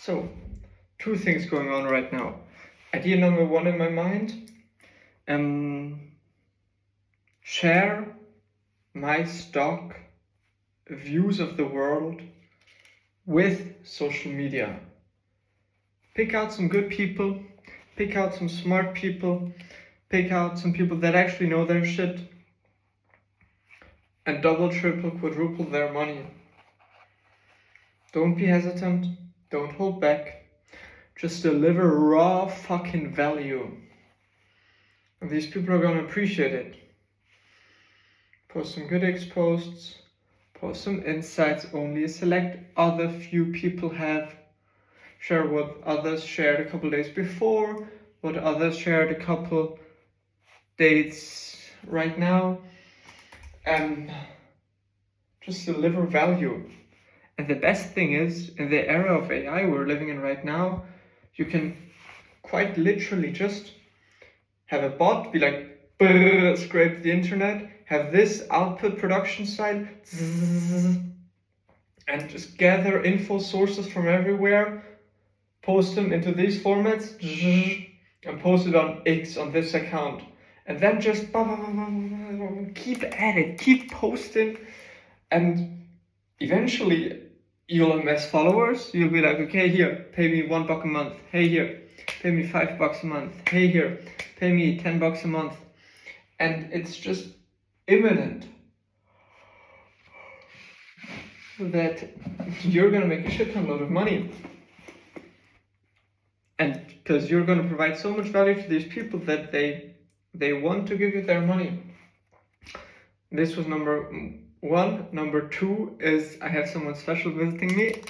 So, two things going on right now. Idea number one in my mind, share my stock views of the world with social media. Pick out some good people, pick out some smart people, pick out some people that actually know their shit, and double, triple, quadruple their money. Don't be hesitant, don't hold back, just deliver raw fucking value. And these people are gonna appreciate it. Post some good posts, post some insights only a select other few people have. Share what others shared a couple days before, what others shared a couple days right now, and just deliver value. And the best thing is, in the era of AI we're living in right now, you can quite literally just have a bot be like, scrape the internet, have this output production side, and just gather info sources from everywhere, post them into these formats, and post it on X on this account. And then just keep at it, keep posting, and eventually you'll amass followers. You'll be like, okay, here, pay me $1 a month. Hey, here, pay me $5 a month. Hey, here, pay me $10 a month. And it's just imminent that you're gonna make a shit ton load of money. And because you're gonna provide so much value to these people that they want to give you their money. This was number one. Number two is I have someone special visiting me.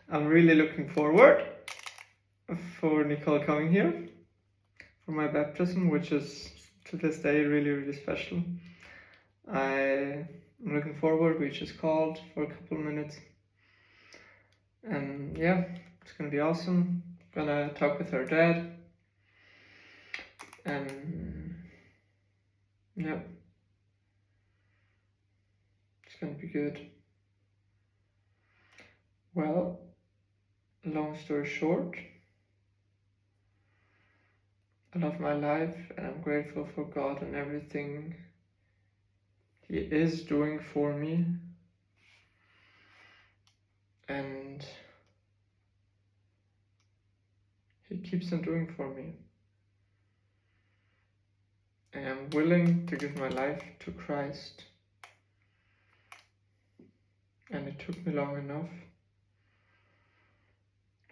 I'm really looking forward for Nicole coming here for my baptism, which is to this day really, really special. I'm looking forward. We just called for a couple of minutes. And yeah, it's gonna be awesome. Gonna talk with her dad. And yeah, it's gonna be good. Well, long story short, I love my life and I'm grateful for God and everything He is doing for me. And He keeps on doing for me. And I'm willing to give my life to Christ. And it took me long enough.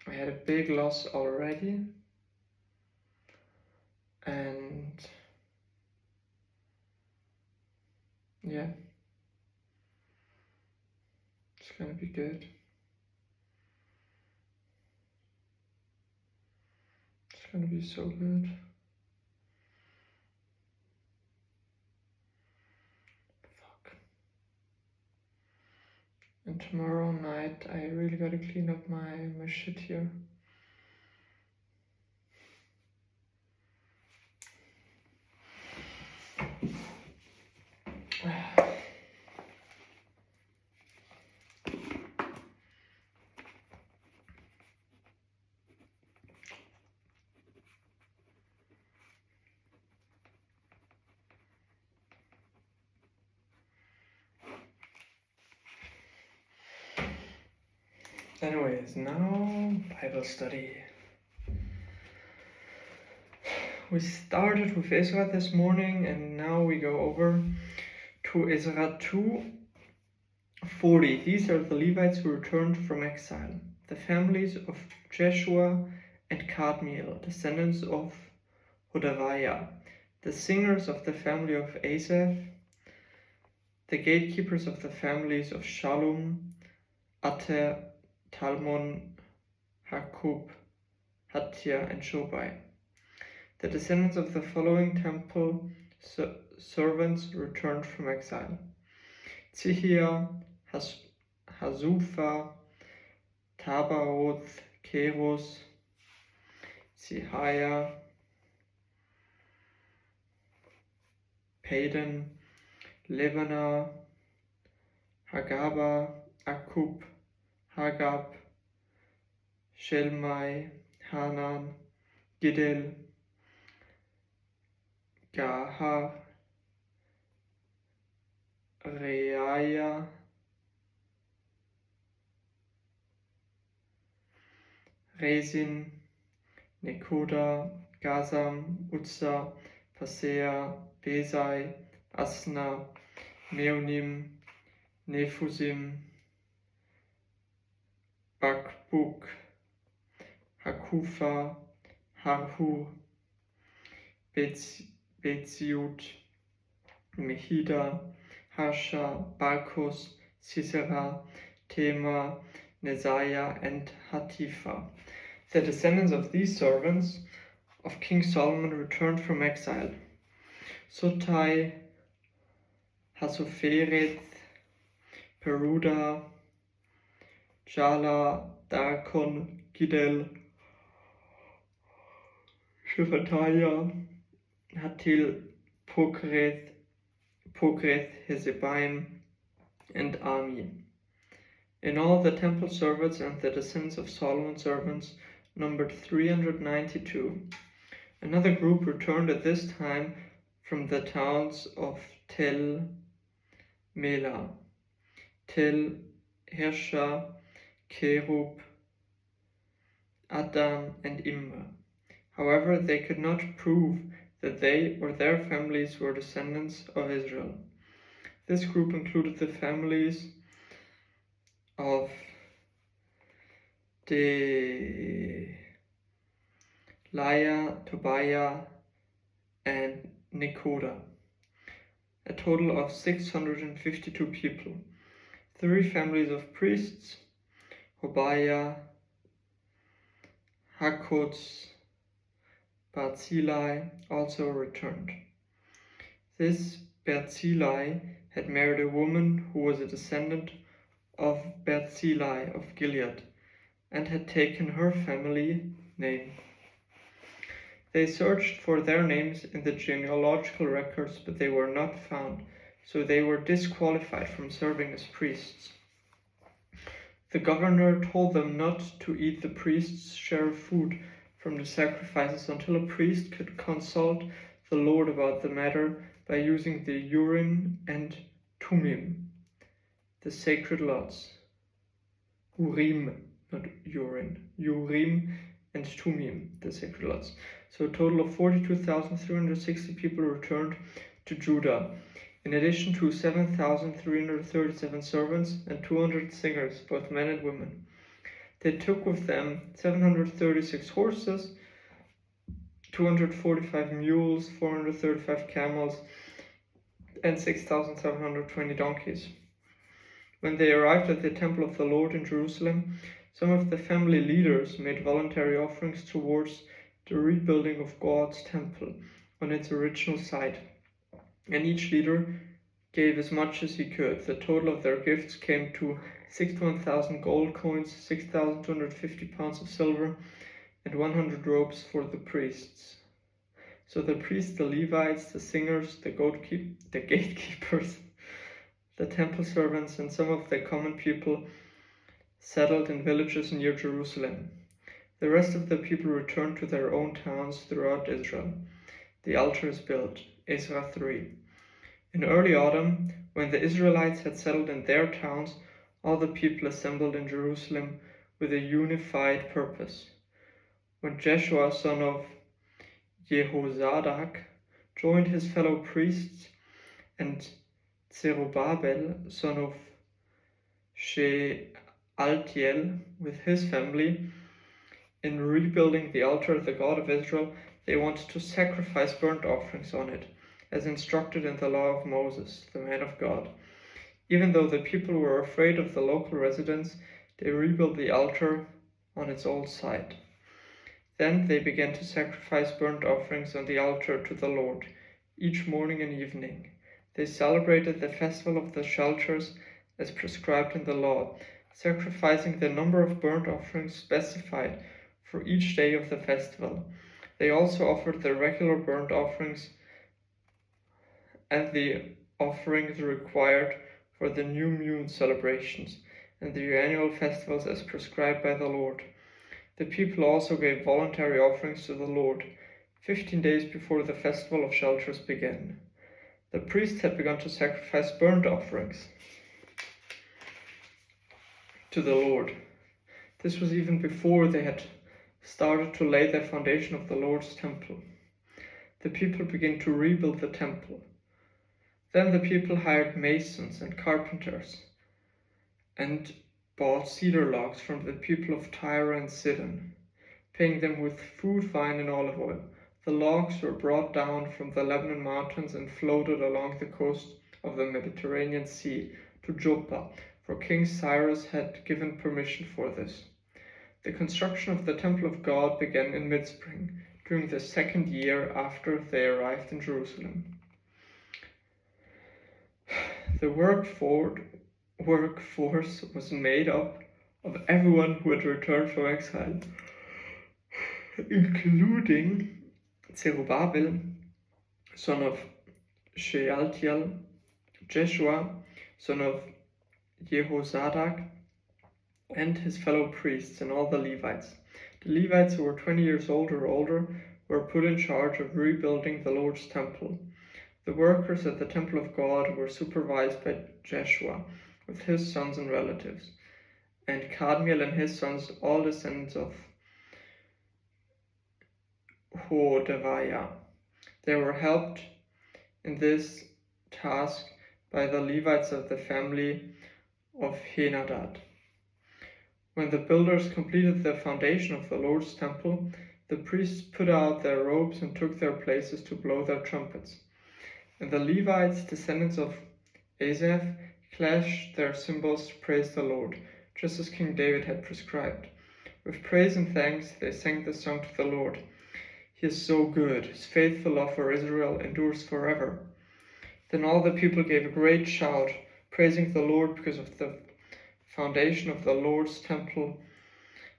I had a big loss already. And yeah, it's gonna be good. It's gonna be so good. Fuck. And tomorrow night I really gotta clean up my shit here. Anyways, now Bible study. We started with Ezra this morning and now we go over to Ezra 2:40. These are the Levites who returned from exile, the families of Jeshua and Kadmiel, descendants of Hodaviah, the singers of the family of Asaph, the gatekeepers of the families of Shallum, Ater, Talmon, Hakub, Hattia, and Shobai. The descendants of the following temple servants returned from exile: Tzihia, Hazufa, Tabaoth, Keros, Zihaya, Padan, Levana, Hagaba, Akub, Hagab, Shelmai, Hanan, Giddel, Gahar, Reaya, Rezin, Nekoda, Gazam, Uzza, Pasea, Besai, Asna, Meonim, Nephusim, Bakbuk, Hakufa, Harhu, Beziut, Mehida, Harsha, Barkos, Sisera, Tema, Nesaiah, and Hatifa. The descendants of these servants of King Solomon returned from exile. Sotai, Hasophereth, Peruda, Jala, Darkon, Giddel, Shephatiah, Hatil, Pokreth, Hezebaim, and Ami. In all, the temple servants and the descendants of Solomon's servants numbered 392. Another group returned at this time from the towns of Tel Mela, Tel Hersha, Kerub, Adam, and Immer. However, they could not prove that they or their families were descendants of Israel. This group included the families of Delaiah, Tobiah, and Nekoda, a total of 652 people. 3 families of priests, Hobaiah, Hakoz, Barzillai, also returned. This Barzillai had married a woman who was a descendant of Barzillai of Gilead, and had taken her family name. They searched for their names in the genealogical records, but they were not found, so they were disqualified from serving as priests. The governor told them not to eat the priest's share of food from the sacrifices until a priest could consult the Lord about the matter by using the Urim and Tumim, the sacred lots. Urim, not urine. Urim and Tumim, the sacred lots. So a total of 42,360 people returned to Judah, in addition to 7,337 servants and 200 singers, both men and women. They took with them 736 horses, 245 mules, 435 camels, and 6,720 donkeys. When they arrived at the temple of the Lord in Jerusalem, some of the family leaders made voluntary offerings towards the rebuilding of God's temple on its original site, and each leader gave as much as he could. The total of their gifts came to 61,000 gold coins, 6,250 pounds of silver, and 100 robes for the priests. So the priests, the Levites, the singers, the gatekeepers, the temple servants, and some of the common people settled in villages near Jerusalem. The rest of the people returned to their own towns throughout Israel. The altar is built. Ezra 3. In early autumn, when the Israelites had settled in their towns, all the people assembled in Jerusalem with a unified purpose. When Jeshua, son of Jehozadak, joined his fellow priests, and Zerubbabel, son of Shealtiel, with his family, in rebuilding the altar of the God of Israel, they wanted to sacrifice burnt offerings on it, as instructed in the law of Moses, the man of God. Even though the people were afraid of the local residents, they rebuilt the altar on its old site. Then they began to sacrifice burnt offerings on the altar to the Lord, each morning and evening. They celebrated the festival of the shelters as prescribed in the law, sacrificing the number of burnt offerings specified for each day of the festival. They also offered the regular burnt offerings and the offerings required for the new moon celebrations and the annual festivals as prescribed by the Lord. The people also gave voluntary offerings to the Lord, 15 days before the festival of shelters began. The priests had begun to sacrifice burnt offerings to the Lord. This was even before they had started to lay the foundation of the Lord's temple. The people began to rebuild the temple. Then the people hired masons and carpenters and bought cedar logs from the people of Tyre and Sidon, paying them with food, wine, and olive oil. The logs were brought down from the Lebanon mountains and floated along the coast of the Mediterranean Sea to Joppa, for King Cyrus had given permission for this. The construction of the Temple of God began in mid-spring, during the second year after they arrived in Jerusalem. The workforce was made up of everyone who had returned from exile, including Zerubbabel, son of Shealtiel, Jeshua, son of Jehozadak, and his fellow priests and all the Levites. The Levites who were 20 years old or older were put in charge of rebuilding the Lord's temple. The workers at the temple of God were supervised by Jeshua with his sons and relatives, and Kadmiel and his sons, all descendants of Hodaviah. They were helped in this task by the Levites of the family of Henadad. When the builders completed the foundation of the Lord's temple, the priests put out their robes and took their places to blow their trumpets. And the Levites, descendants of Asaph, clashed their cymbals to praise the Lord, just as King David had prescribed. With praise and thanks they sang this song to the Lord. He is so good, his faithful love for Israel endures forever. Then all the people gave a great shout, praising the Lord because of the foundation of the Lord's temple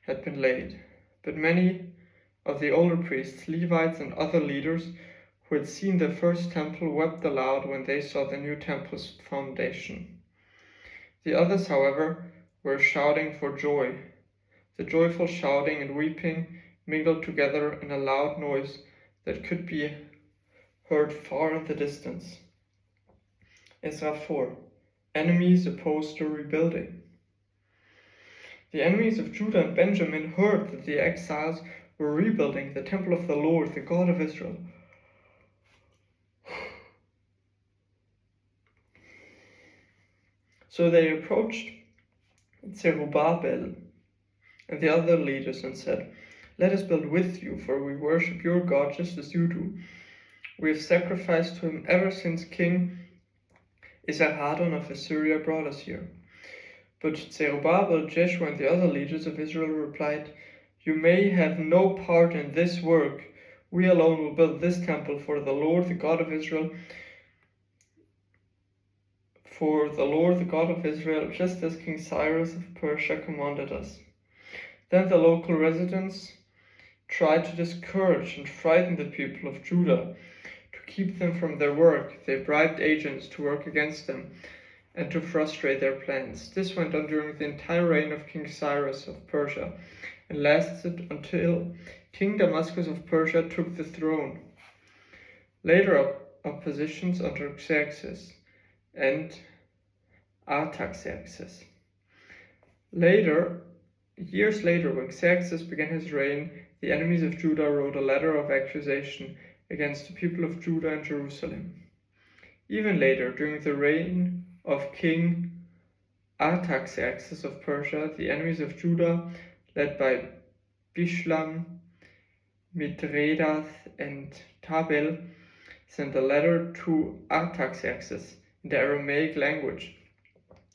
had been laid. But many of the older priests, Levites, and other leaders who had seen the first temple wept aloud when they saw the new temple's foundation. The others, however, were shouting for joy. The joyful shouting and weeping mingled together in a loud noise that could be heard far in the distance. Ezra 4. Enemies opposed to rebuilding. The enemies of Judah and Benjamin heard that the exiles were rebuilding the temple of the Lord, the God of Israel. So they approached Zerubbabel and the other leaders and said, "Let us build with you, for we worship your God just as you do. We have sacrificed to him ever since King Esarhaddon of Assyria brought us here." But Zerubbabel, Jeshua, and the other leaders of Israel replied, "You may have no part in this work. We alone will build this temple for the Lord, the God of Israel, just as King Cyrus of Persia commanded us." Then the local residents tried to discourage and frighten the people of Judah to keep them from their work. They bribed agents to work against them and to frustrate their plans. This went on during the entire reign of King Cyrus of Persia and lasted until King Damascus of Persia took the throne. Later, oppositions under Xerxes and Artaxerxes. Years later, when Xerxes began his reign, the enemies of Judah wrote a letter of accusation against the people of Judah and Jerusalem. Even later, during the reign of King Artaxerxes of Persia, the enemies of Judah, led by Bishlam, Mithredath, and Tabel, sent a letter to Artaxerxes in the Aramaic language,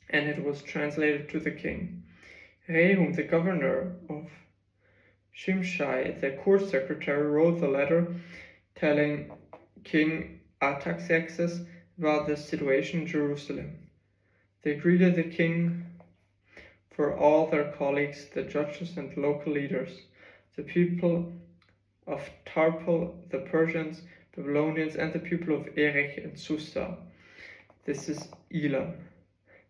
and it was translated to the king. Rehum, the governor of Shimshai, the court secretary, wrote the letter telling King Artaxerxes about the situation in Jerusalem. They greeted the king for all their colleagues, the judges and local leaders, the people of Tarpal, the Persians, Babylonians, and the people of Erech and Susa. This is Elam.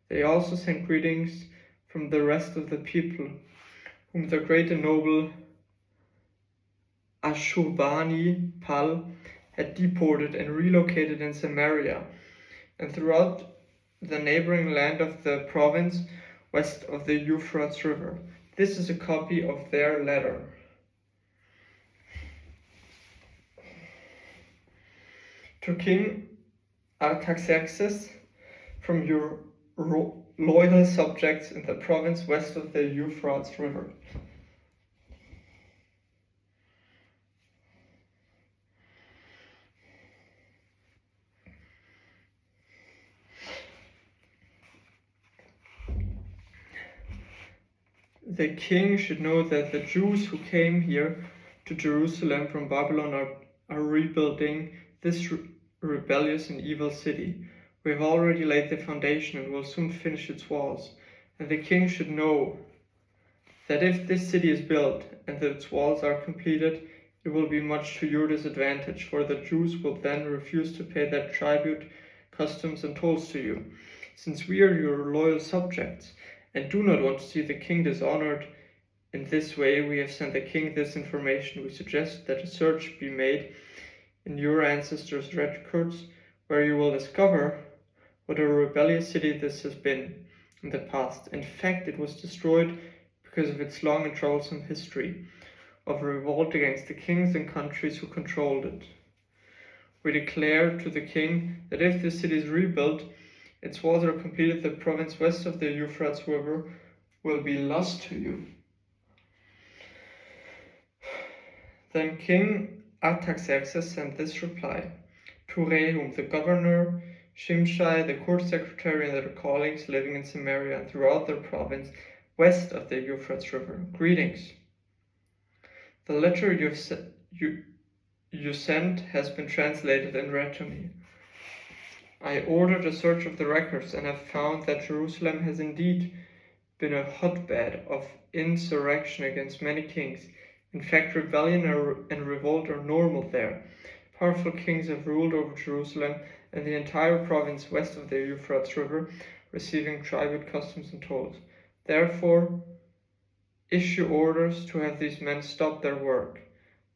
They also sent greetings from the rest of the people, whom the great and noble Ashurbanipal had deported and relocated in Samaria and throughout the neighboring land of the province west of the Euphrates River. This is a copy of their letter. To King Artaxerxes, from your loyal subjects in the province west of the Euphrates River. The king should know that the Jews who came here to Jerusalem from Babylon are rebuilding this rebellious and evil city. We have already laid the foundation and will soon finish its walls. And the king should know that if this city is built and that its walls are completed, it will be much to your disadvantage, for the Jews will then refuse to pay their tribute, customs, and tolls to you. Since we are your loyal subjects and do not want to see the king dishonored in this way, we have sent the king this information. We suggest that a search be made in your ancestors' records, where you will discover what a rebellious city this has been in the past. In fact, it was destroyed because of its long and troublesome history of revolt against the kings and countries who controlled it. We declare to the king that if this city is rebuilt, its walls are completed, the province west of the Euphrates River will be lost to you. Then King Artaxerxes sent this reply to Rehum, the governor, Shimshai, the court secretary, and their colleagues living in Samaria and throughout their province west of the Euphrates River. Greetings. The letter you sent has been translated and read to me. I ordered a search of the records and have found that Jerusalem has indeed been a hotbed of insurrection against many kings. In fact, rebellion and revolt are normal there. Powerful kings have ruled over Jerusalem and the entire province west of the Euphrates River, receiving tribute, customs, and tolls. Therefore, issue orders to have these men stop their work.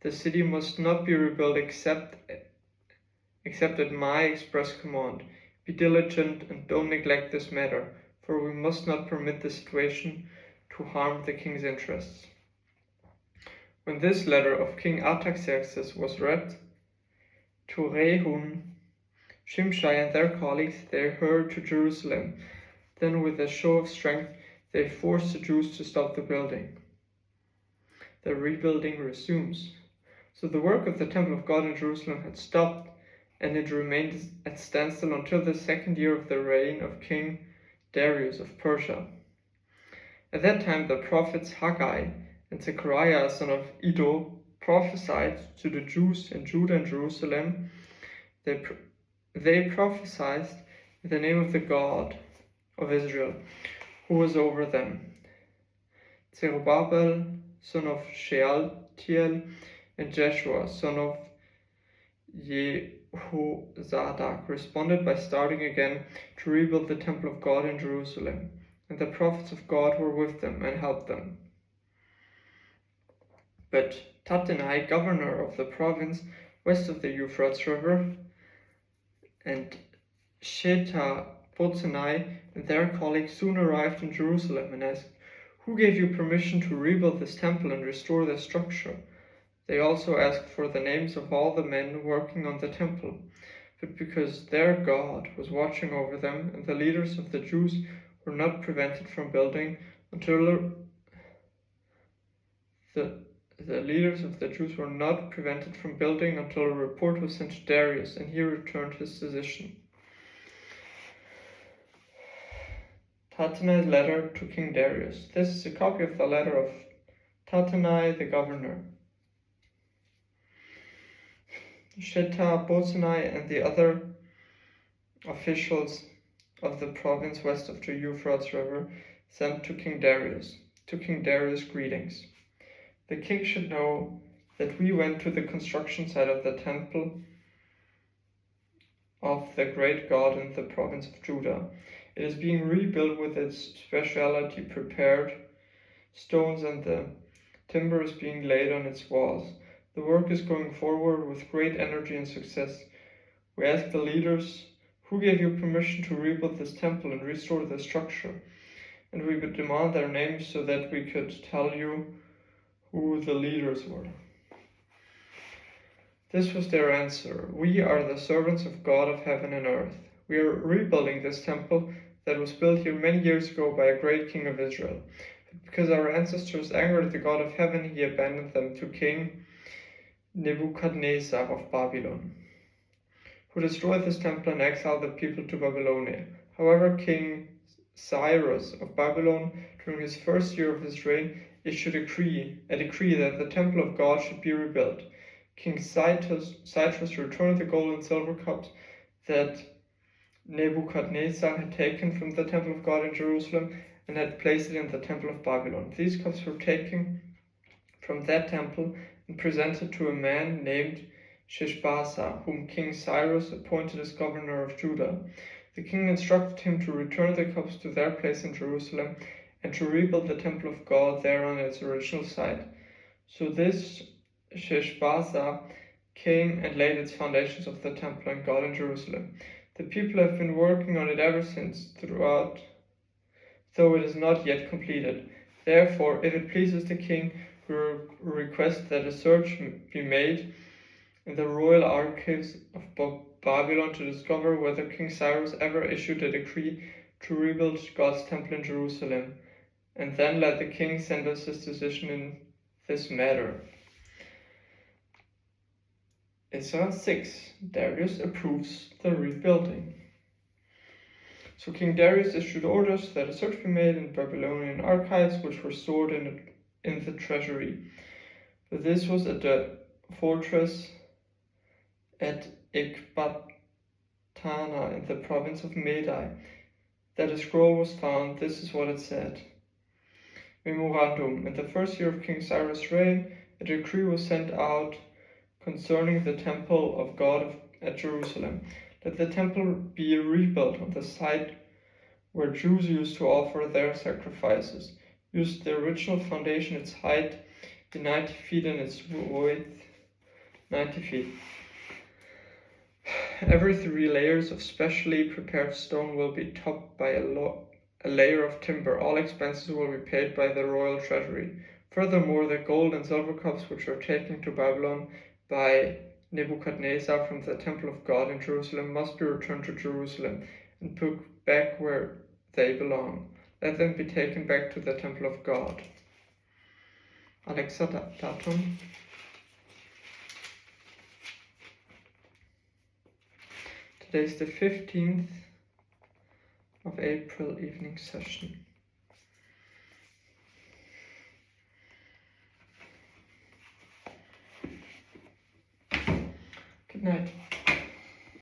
The city must not be rebuilt except at my express command. Be diligent and don't neglect this matter, for we must not permit the situation to harm the king's interests. When this letter of King Artaxerxes was read to Rehum, Shimshai, and their colleagues, they hurried to Jerusalem. Then, with a show of strength, they forced the Jews to stop the building. The rebuilding resumes. So the work of the temple of God in Jerusalem had stopped, and it remained at standstill until the second year of the reign of King Darius of Persia. At that time the prophets Haggai and Zechariah, son of Iddo, prophesied to the Jews in Judah and Jerusalem. They prophesied in the name of the God of Israel, who was over them. Zerubbabel, son of Shealtiel, and Jeshua, son of Jehozadak, responded by starting again to rebuild the temple of God in Jerusalem, and the prophets of God were with them and helped them. But Tattenai, governor of the province west of the Euphrates River, and Shethar-bozenai and their colleagues soon arrived in Jerusalem and asked, "Who gave you permission to rebuild this temple and restore the structure?" They also asked for the names of all the men working on the temple. But because their God was watching over them, and the leaders of the Jews were not prevented from building until a report was sent to Darius, and he returned his decision. Tattenai's letter to King Darius. This is a copy of the letter of Tattenai the governor. Shethar-bozenai and the other officials of the province west of the Euphrates River sent to King Darius. To King Darius, greetings. The king should know that we went to the construction site of the temple of the great God in the province of Judah. It is being rebuilt with its specialty prepared stones, and the timber is being laid on its walls. The work is going forward with great energy and success. We ask the leaders, who gave you permission to rebuild this temple and restore the structure? And we would demand their names so that we could tell you who the leaders were. This was their answer. We are the servants of God of heaven and earth. We are rebuilding this temple that was built here many years ago by a great king of Israel. But because our ancestors angered the God of heaven, he abandoned them to King Nebuchadnezzar of Babylon, who destroyed this temple and exiled the people to Babylonia. However, King Cyrus of Babylon, during his first year of his reign, issued a decree that the temple of God should be rebuilt. King Cyrus returned the gold and silver cups that Nebuchadnezzar had taken from the temple of God in Jerusalem and had placed it in the temple of Babylon. These cups were taken from that temple and presented to a man named Sheshbazzar, whom King Cyrus appointed as governor of Judah. The king instructed him to return the cups to their place in Jerusalem and to rebuild the temple of God there on its original site. So this Sheshbazzar came and laid its foundations of the temple and God in Jerusalem. The people have been working on it ever since, though it is not yet completed. Therefore, if it pleases the king, we request that a search be made in the royal archives of Babylon to discover whether King Cyrus ever issued a decree to rebuild God's temple in Jerusalem, and then let the king send us his decision in this matter. Ezra 6. Darius approves the rebuilding. So King Darius issued orders that a search be made in Babylonian archives, which were stored in the treasury. But this was at the fortress at Ecbatana in the province of Media that a scroll was found. This is what it said. Memorandum. In the first year of King Cyrus' reign, a decree was sent out concerning the temple of God at Jerusalem. Let the temple be rebuilt on the site where Jews used to offer their sacrifices. Use the original foundation, its height be 90 feet and its width 90 feet. Every 3 layers of specially prepared stone will be topped by a layer of timber. All expenses will be paid by the royal treasury. Furthermore, the gold and silver cups which were taken to Babylon by Nebuchadnezzar from the temple of God in Jerusalem must be returned to Jerusalem and put back where they belong. Let them be taken back to the temple of God. Alexa datum. Today is the 15th of April evening session. Good night.